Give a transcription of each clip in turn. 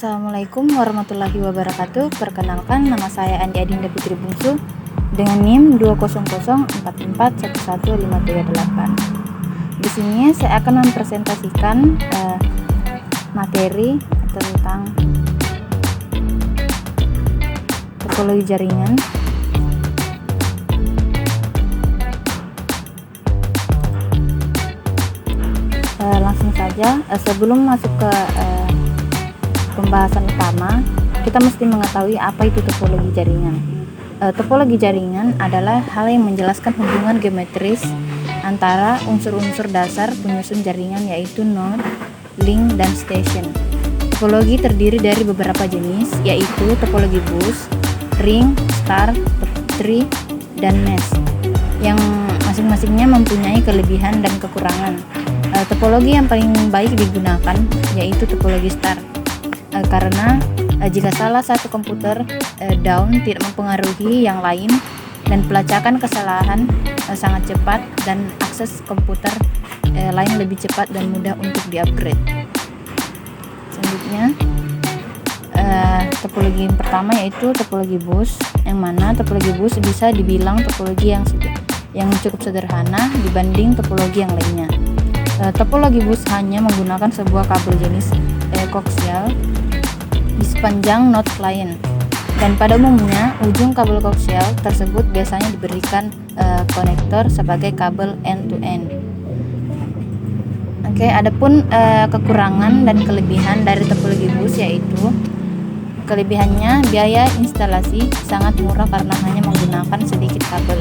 Assalamualaikum warahmatullahi wabarakatuh. Perkenalkan, nama saya Andi Adinda Putri Bungsu dengan NIM 200444158. Di sini saya akan mempresentasikan materi tentang topologi jaringan. Langsung saja, sebelum masuk ke pembahasan utama, kita mesti mengetahui apa itu topologi jaringan. Topologi jaringan adalah hal yang menjelaskan hubungan geometris antara unsur-unsur dasar penyusun jaringan, yaitu node, link, dan station. Topologi terdiri dari beberapa jenis, yaitu topologi bus, ring, star, tree, dan mesh, yang masing-masingnya mempunyai kelebihan dan kekurangan. Topologi yang paling baik digunakan yaitu topologi star, karena jika salah satu komputer down tidak mempengaruhi yang lain, dan pelacakan kesalahan sangat cepat, dan akses komputer lain lebih cepat dan mudah untuk di-upgrade. Selanjutnya, topologi yang pertama yaitu topologi bus, yang mana topologi bus bisa dibilang topologi yang cukup sederhana dibanding topologi yang lainnya. Topologi bus hanya menggunakan sebuah kabel jenis koaksial di sepanjang node klien, dan pada umumnya ujung kabel koaksial tersebut biasanya diberikan konektor sebagai kabel end-to-end. Adapun kekurangan dan kelebihan dari topologi bus, yaitu kelebihannya biaya instalasi sangat murah karena hanya menggunakan sedikit kabel.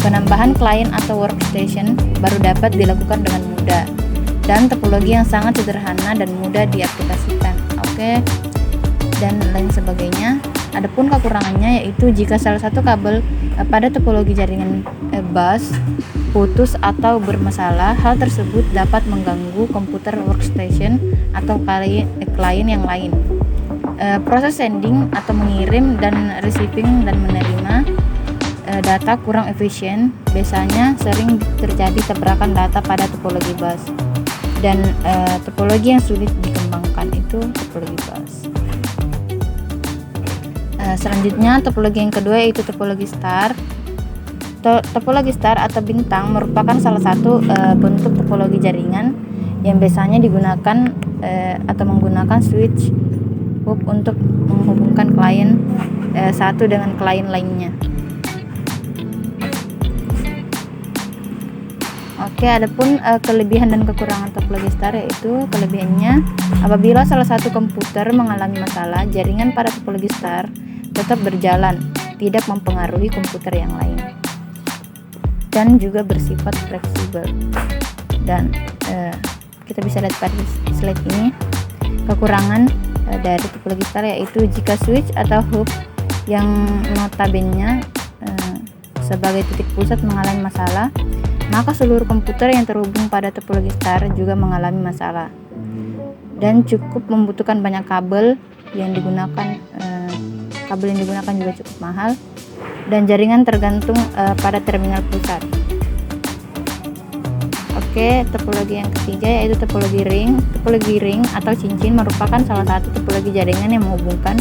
Penambahan klien atau workstation baru dapat dilakukan dengan mudah, dan topologi yang sangat sederhana dan mudah diaplikasikan. Dan lain sebagainya. Adapun kekurangannya yaitu jika salah satu kabel pada topologi jaringan bus putus atau bermasalah, hal tersebut dapat mengganggu komputer workstation atau klien yang lain. Proses sending atau mengirim dan receiving dan menerima data kurang efisien. Biasanya sering terjadi tabrakan data pada topologi bus, dan topologi yang sulit dikembangkan itu topologi bus. Selanjutnya, topologi yang kedua yaitu topologi star. Topologi star atau bintang merupakan salah satu bentuk topologi jaringan yang biasanya digunakan atau menggunakan switch hub untuk menghubungkan klien satu dengan klien lainnya. Adapun kelebihan dan kekurangan topologi star, yaitu kelebihannya apabila salah satu komputer mengalami masalah, jaringan pada topologi star tetap berjalan, tidak mempengaruhi komputer yang lain, dan juga bersifat fleksibel. Dan kita bisa lihat pada slide ini kekurangan dari topologi star, yaitu jika switch atau hub yang notabene sebagai titik pusat mengalami masalah, maka seluruh komputer yang terhubung pada topologi star juga mengalami masalah, dan cukup membutuhkan banyak kabel yang digunakan. Kabel yang digunakan juga cukup mahal, dan jaringan tergantung pada terminal pusat. Topologi yang ketiga yaitu topologi ring. Topologi ring atau cincin merupakan salah satu topologi jaringan yang menghubungkan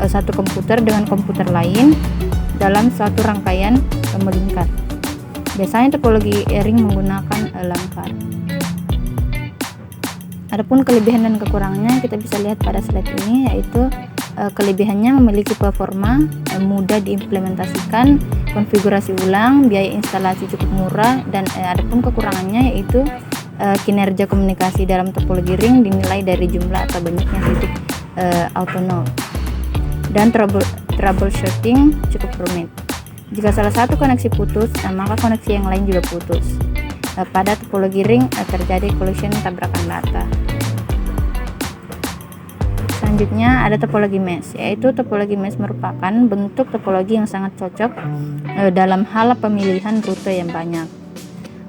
satu komputer dengan komputer lain dalam suatu rangkaian melingkar. Biasanya topologi ring menggunakan lampar. Adapun kelebihan dan kekurangannya kita bisa lihat pada slide ini, yaitu kelebihannya memiliki performa mudah diimplementasikan, konfigurasi ulang, biaya instalasi cukup murah, dan adapun kekurangannya yaitu kinerja komunikasi dalam topologi ring dinilai dari jumlah atau banyaknya titik autonode, dan troubleshooting cukup rumit. Jika salah satu koneksi putus, maka koneksi yang lain juga putus. Pada topologi ring terjadi collision, tabrakan data. Selanjutnya ada topologi mesh, yaitu topologi mesh merupakan bentuk topologi yang sangat cocok dalam hal pemilihan rute yang banyak.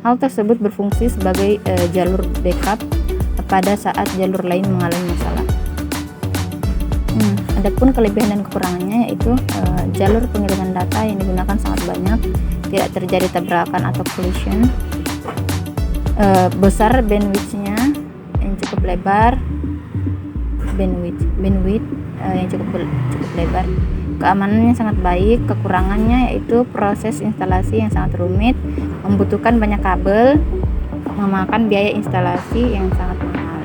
Hal tersebut berfungsi sebagai jalur backup pada saat jalur lain mengalami masalah. Adapun kelebihan dan kekurangannya yaitu jalur pengiriman data yang digunakan sangat banyak, tidak terjadi tabrakan atau collision, besar bandwidth-nya yang cukup lebar, bandwidth yang cukup lebar. Keamanannya sangat baik. Kekurangannya yaitu proses instalasi yang sangat rumit, membutuhkan banyak kabel, memakan biaya instalasi yang sangat mahal.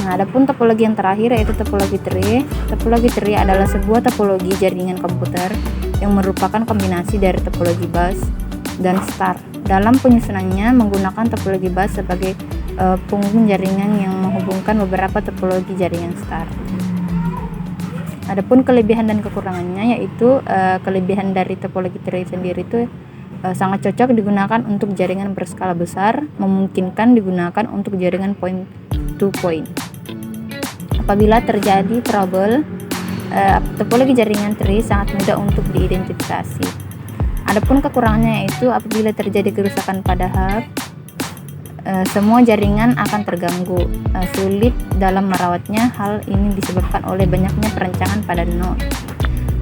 Nah, adapun topologi yang terakhir yaitu topologi tree. Topologi tree adalah sebuah topologi jaringan komputer yang merupakan kombinasi dari topologi bus dan star. Dalam penyusunannya menggunakan topologi bus sebagai punggung jaringan yang menghubungkan beberapa topologi jaringan star. Adapun kelebihan dan kekurangannya yaitu kelebihan dari topologi tree sendiri itu sangat cocok digunakan untuk jaringan berskala besar, memungkinkan digunakan untuk jaringan point to point. Apabila terjadi trouble, topologi jaringan tree sangat mudah untuk diidentifikasi. Adapun kekurangannya yaitu apabila terjadi kerusakan pada hub, semua jaringan akan terganggu, sulit dalam merawatnya. Hal ini disebabkan oleh banyaknya perancangan pada node.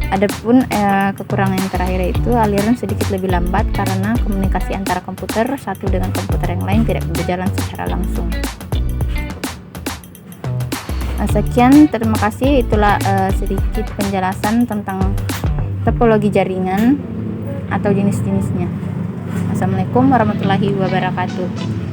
Adapun kekurangan yang terakhir itu aliran sedikit lebih lambat karena komunikasi antara komputer satu dengan komputer yang lain tidak berjalan secara langsung. Sekian, terima kasih. Itulah sedikit penjelasan tentang topologi jaringan atau jenis-jenisnya. Assalamualaikum warahmatullahi wabarakatuh.